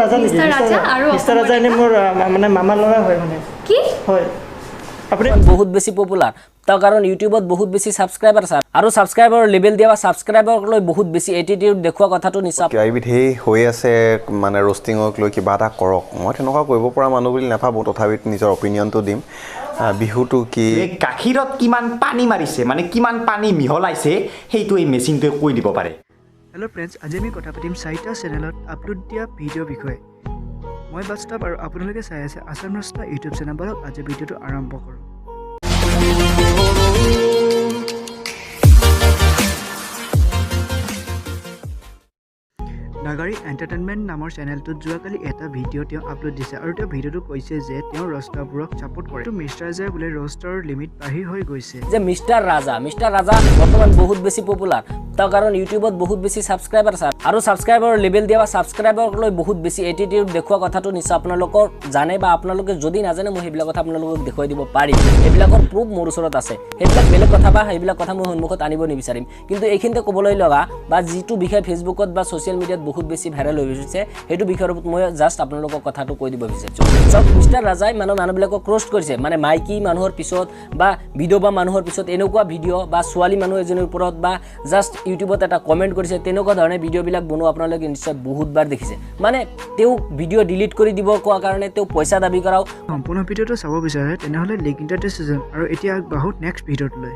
ৰাজা নেকি মিষ্টাৰ ৰাজা এনে মোৰ মানে মামাৰ ল'ৰা হয় মানে কি হয় আপুনি বহুত বেছি পপুলাৰ তাৰ কাৰণ ইউটিউবত বহুত বেছি সাবস্ক্ৰাইবাৰ আছে আৰু সাবস্ক্ৰাইবাৰ লেভেল দিয়া বা সাবস্ক্ৰাইবাৰক লৈ বহুত বেছি এটিটিউড দেখুৱা কথাটো নিশ্চয় কিবাবিধেই হৈ আছে মানে ৰষ্টিঙক লৈ কিবা এটা কৰক মই তেনেকুৱা কৰিব পৰা মানুহ বুলি নাভাবোঁ তথাপিতো নিজৰ অপিনিয়নটো দিম বিহুটো কি গাখীৰত কিমান পানী মাৰিছে মানে কিমান পানী মিহলাইছে সেইটো এই মেচিনটোৱে কৈ দিব পাৰে হেল্ল' ফ্ৰেণ্ডছ আজি আমি কথা পাতিম চাৰিটা চেনেলত আপলোড দিয়া ভিডিঅ' বিষয়ে মই বাস্তৱ আৰু আপোনালোকে চাই আছে আসাম ৰাস্তা ইউটিউব চেনেল বলক আজি ভিডিঅ'টো আৰম্ভ কৰোঁ নাগাৰী এণ্টাৰটেইনমেণ্ট নামৰ চেনেলটোত যোৱাকালি এটা ভিডিঅ' তেওঁ আপলোড দিছে আৰু তেওঁ ভিডিঅ'টো কৈছে যে তেওঁ ৰষ্টাৰবোৰক ছাপোৰ্ট কৰে তো মিষ্টাৰ ৰাজাই বোলে ৰষ্টাৰৰ লিমিট বাঢ়ি হৈ গৈছে যে মিষ্টাৰ ৰাজা বৰ্তমান বহুত বেছি পপুলাৰ তাৰ কাৰণ ইউটিউবত বহুত বেছি সাবস্ক্ৰাইবাৰ আছে আৰু সাবস্ক্ৰাইবাৰ লেভেল দিয়া বা সাবস্ক্ৰাইবাৰক লৈ বহুত বেছি এটিটিউড দেখুৱা কথাটো নিশ্চয় আপোনালোকৰ জানে বা আপোনালোকে যদি নাজানে মই সেইবিলাক কথা আপোনালোকক দেখুৱাই দিব পাৰিম সেইবিলাকৰ প্ৰুফ মোৰ ওচৰত আছে সেইবিলাক বেলেগ কথা বা সেইবিলাক কথা মই সন্মুখত আনিব নিবিচাৰিম কিন্তু এইখিনিতে ক'বলৈ লগা বা যিটো বিষয় ফেচবুকত বা ছ'চিয়েল মিডিয়াত বহুত বেছি ভাইৰেল হৈ গৈছে সেইটো বিষয়ৰ ওপৰত মই জাষ্ট আপোনালোকক কথাটো কৈ দিব বিচাৰিছোঁ চব মিষ্টাৰ ৰাজাই মানুহবিলাকক ক্ৰষ্ট কৰিছে মানে মাইকী মানুহৰ পিছত বা বিধৱা মানুহৰ পিছত এনেকুৱা ভিডিঅ' বা ছোৱালী মানুহ এজনীৰ ওপৰত বা জাষ্ট ইউটিউবত এটা কমেণ্ট কৰিছে তেনেকুৱা ধৰণে ভিডিঅ'বিলাক বনোৱা আপোনালোকে নিশ্চয় বহুতবাৰ দেখিছে মানে তেওঁ ভিডিঅ' ডিলিট কৰি দিব কোৱা কাৰণে তেওঁ পইচা দাবী কৰাও সম্পূৰ্ণ ভিডিঅ'টো চাব বিচাৰে তেনেহ'লে লিংক ইন দ্য ডিছক্ৰিপশ্যন আৰু এতিয়া আগবাঢ়ো নেক্সট ভিডিঅ'টোলৈ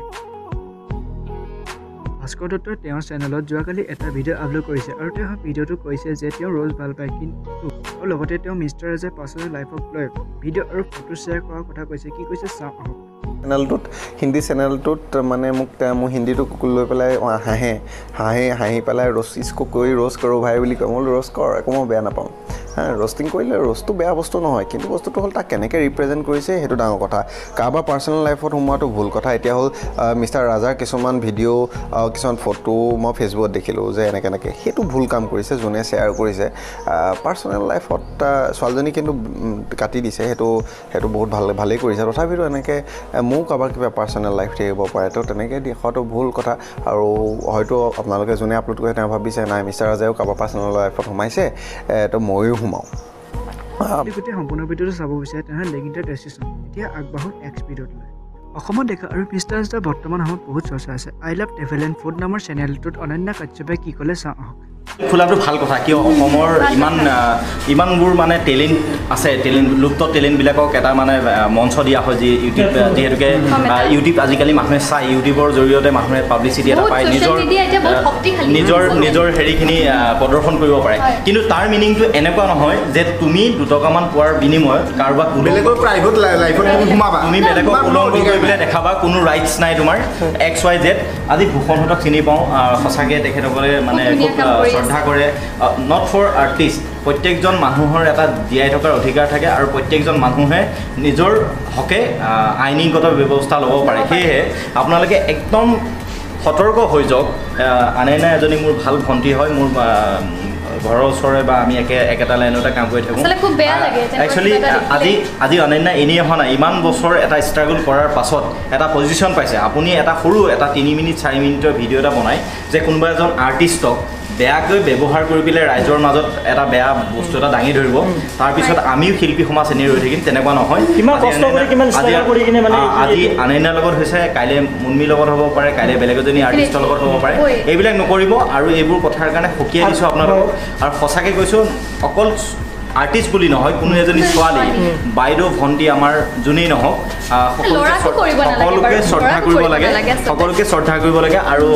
ভাস্কৰ দত্তই তেওঁৰ চেনেলত যোৱাকালি এটা ভিডিঅ' আপলোড কৰিছে আৰু তেওঁ ভিডিঅ'টো কৈছে যে তেওঁ ৰ'জ ভাল পায় কিন্তু আৰু লগতে তেওঁ মিষ্টাৰ ৰাজে পাছলৈ লাইফক লৈ ভিডিঅ' আৰু ফটো শ্বেয়াৰ কৰাৰ কথা কৈছে কি কৈছে চাওঁ আহক চেনেলটোত হিন্দী চেনেলটোত মানে মোক মোৰ হিন্দীটো লৈ পেলাই হাঁহি পেলাই ইচকো কৈ ৰ'ষ্ট কৰোঁ ভাই বুলি কয় মই ৰ'ষ্ট কৰ একো মই বেয়া নাপাওঁ ৰ'ষ্টিং কৰিলে ৰ'ষ্টটো বেয়া বস্তু নহয় কিন্তু বস্তুটো হ'ল তাক কেনেকৈ ৰিপ্ৰেজেণ্ট কৰিছে সেইটো ডাঙৰ কথা কাৰোবাৰ পাৰ্চনেল লাইফত সোমোৱাটো ভুল কথা এতিয়া হ'ল মিষ্টাৰ ৰাজাৰ কিছুমান ভিডিঅ' কিছুমান ফটো মই ফেচবুকত দেখিলোঁ যে এনেকৈ সেইটো ভুল কাম কৰিছে যোনে শ্বেয়াৰ কৰিছে পাৰ্চনেল লাইফত ছোৱালীজনী কিন্তু কাটি দিছে সেইটো বহুত ভালেই কৰিছে তথাপিতো এনেকৈ মোৰ কাৰোবাৰ কিবা পাৰ্চনেল লাইফ থাকিব পাৰে তো তেনেকৈ দেখুৱাটো ভুল কথা আৰু হয়তো আপোনালোকে যোনে আপলোড কৰে তেওঁ ভাবিছে নাই মিষ্টাৰ ৰাজায়েও কাৰোবাৰ পাৰ্চনেল লাইফত সোমাইছে তো ময়ো সোমাওঁ গোটেই সম্পূৰ্ণ ভিডিঅ'টো চাব বিচাৰে তেনেহ'লে লিংক ইন দ্য ডিছক্ৰিপশ্যন এতিয়া আগবাঢ়ো নেক্সট ভিডিঅ'টোলৈ অসমত দেখা আৰু মিষ্টাৰ ৰাজাৰ বৰ্তমান সময়ত বহুত চৰ্চা আছে I love travel and food নামৰ চেনেলটোত অনন্যা কাশ্যপে কি ক'লে চাওঁ আহক খোলাটো ভাল কথা কিয় অসমৰ ইমানবোৰ মানে টেলেণ্ট আছে লুপ্ত টেলেণ্টবিলাকক এটা মানে মঞ্চ দিয়া হয় যিহেতুকে ইউটিউব আজিকালি মানুহে চাই ইউটিউবৰ জৰিয়তে মানুহে পাব্লিচিটি এটা পায় নিজৰ হেৰিখিনি প্ৰদৰ্শন কৰিব পাৰে কিন্তু তাৰ মিনিংটো এনেকুৱা নহয় যে তুমি দুটকামান পোৱাৰ বিনিময়ত কাৰোবাক বেলেগৰ প্ৰাইভেট লাইফত সোমাবা তুমি বেলেগক উলংঘন কৰি পেলাই দেখাবা কোনো ৰাইটছ নাই তোমাৰ XYZ আজি ভূষণহঁতক চিনি পাওঁ সঁচাকৈ তেখেতসকলে মানে খুব শ্ৰদ্ধা কৰে নট ফৰ আৰ্টিষ্ট প্ৰত্যেকজন মানুহৰ এটা জীয়াই থকাৰ অধিকাৰ থাকে আৰু প্ৰত্যেকজন মানুহে নিজৰ হকে আইনীগত ব্যৱস্থা ল'ব পাৰে সেয়েহে আপোনালোকে একদম সতৰ্ক হৈ যাওক আনন্যা এজনী মোৰ ভাল ভণ্টি হয় মোৰ ঘৰৰ ওচৰৰে বা আমি একেটা লাইনতে কাম কৰি থাকোঁ একচুৱেলি আজি অনন্যা এনেই অহা নাই ইমান বছৰ এটা ষ্ট্ৰাগল কৰাৰ পাছত এটা পজিশ্যন পাইছে আপুনি এটা সৰু এটা 3 মিনিট 4 মিনিটৰ ভিডিঅ' এটা বনাই যে কোনোবা এজন আৰ্টিষ্টক বেয়াকৈ ব্যৱহাৰ কৰি পেলাই ৰাইজৰ মাজত এটা বেয়া বস্তু এটা দাঙি ধৰিব তাৰপিছত আমিও শিল্পী সমাজ এনেই ৰৈ থাকিম তেনেকুৱা নহয় আজি আনন্যাৰ লগত হৈছে কাইলৈ মুন্মিৰ লগত হ'ব পাৰে কাইলৈ বেলেগ এজনী আৰ্টিষ্টৰ লগত হ'ব পাৰে এইবিলাক নকৰিব আৰু এইবোৰ কথাৰ কাৰণে সকীয়াই দিছোঁ আপোনালোকক আৰু সঁচাকৈ কৈছোঁ অকল আৰ্টিষ্ট বুলি নহয় কোনো এজনী ছোৱালী বাইদেউ ভণ্টি আমাৰ যোনেই নহওক সকলোকে শ্ৰদ্ধা কৰিব লাগে আৰু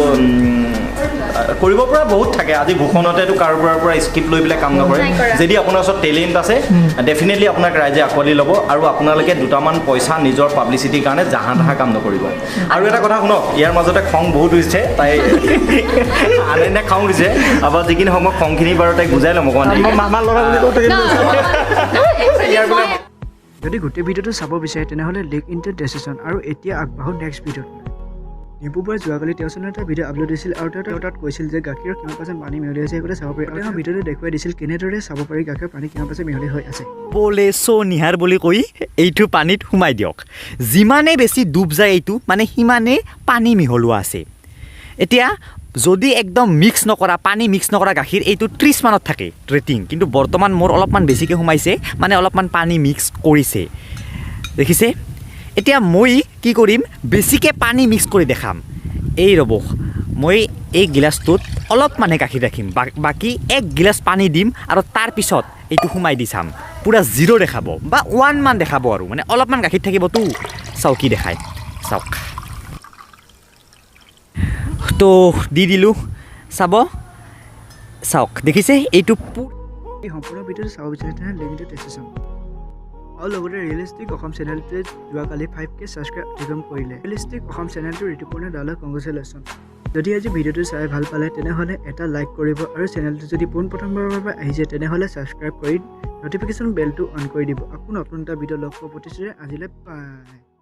কৰিব পৰা বহুত থাকে আজি ভূষণতেতো কাৰোবাৰ পৰা স্ক্ৰিপ্ট লৈ পেলাই কাম নকৰে যদি আপোনাৰ ওচৰত টেলেণ্ট আছে ডেফিনেটলি আপোনাক ৰাইজে আঁকোৱালি ল'ব আৰু আপোনালোকে দুটামান পইচা নিজৰ পাব্লিচিটিৰ কাৰণে জাহা তাহা কাম নকৰিব আৰু এটা কথা শুনক ইয়াৰ মাজতে খং বহুত হৈছে তাই আনন্যাক খং দিছে আৰু যিখিনি সময় খংখিনি বাৰু তাইক বুজাই ল'ম অকণমান যদি গোটেই ভিডিঅ'টো চাব বিচাৰে তেনেহ'লে লিংক ইন দ্য ডিছক্ৰিপশ্যন আৰু এতিয়া আগবাঢ়ো নেক্সট ভিডিঅ'টোলৈ ডিম্পু বৰুৱাই যোৱাকালি তেওঁৰ চেনেলত এটা ভিডিঅ' আপলোড দিছিল আৰু তেওঁ তাত কৈছিল যে গাখীৰৰ কিমান % পানী মিহলি হৈছে সেইবোৰ চাব পাৰি আৰু তেওঁ ভিডিঅ'টো দেখুৱাই দিছিল কেনেদৰে চাব পাৰি গাখীৰৰ পানী কিমান % মিহলি হৈ আছে বোলে নিহাৰ বুলি কৈ এইটো পানীত সোমাই দিয়ক যিমানে বেছি ডুব যায় এইটো মানে সিমানে পানী মিহলোৱা আছে এতিয়া যদি একদম মিক্স নকৰা পানী মিক্স নকৰা গাখীৰ এইটো 30 মানত থাকে ৰেটিং কিন্তু বৰ্তমান মোৰ অলপমান বেছিকৈ সোমাইছে মানে অলপমান পানী মিক্স কৰিছে দেখিছে এতিয়া মই কি কৰিম বেছিকৈ পানী মিক্স কৰি দেখাম এই ৰ'ব মই এই গিলাছটোত অলপমান গাখীৰ ৰাখিম বাকি 1 গিলাছ পানী দিম আৰু তাৰ পিছত এইটো সোমাই দি চাম পুৰা 0 দেখাব বা 1 মান দেখাব আৰু মানে অলপমান গাখীৰ থাকিবতো চাওক কি দেখায় চাওক তো দি দিলোঁ চাব চাওক দেখিছে এইটো এই সম্পূৰ্ণ ভিডিঅ'টো চাব বিচাৰে তেনেহ'লে লিংকটো ডেছক্ৰিপশ্যন আৰু লগতে ৰিয়েলিষ্টিক অসম চেনেলটোৱে যোৱাকালি 5K ছাবস্ক্ৰাইব অতিক্ৰম কৰিলে ৰিয়েলিষ্টিক অসম চেনেলটো ঋতুপৰ্ণ দালৈ কংগ্ৰেচুলেশ্যন যদি আজি ভিডিঅ'টো চাই ভাল পালে তেনেহ'লে এটা লাইক কৰিব আৰু চেনেলটো যদি পোনপ্ৰথমবাৰৰ বাবে আহিছে তেনেহ'লে ছাবস্ক্ৰাইব কৰি ন'টিফিকেশ্যন বেলটো অন কৰি দিব আকৌ নতুন এটা ভিডিঅ' লগ পোৱা প্ৰতিশ্ৰুতিৰে আজিলৈ বাই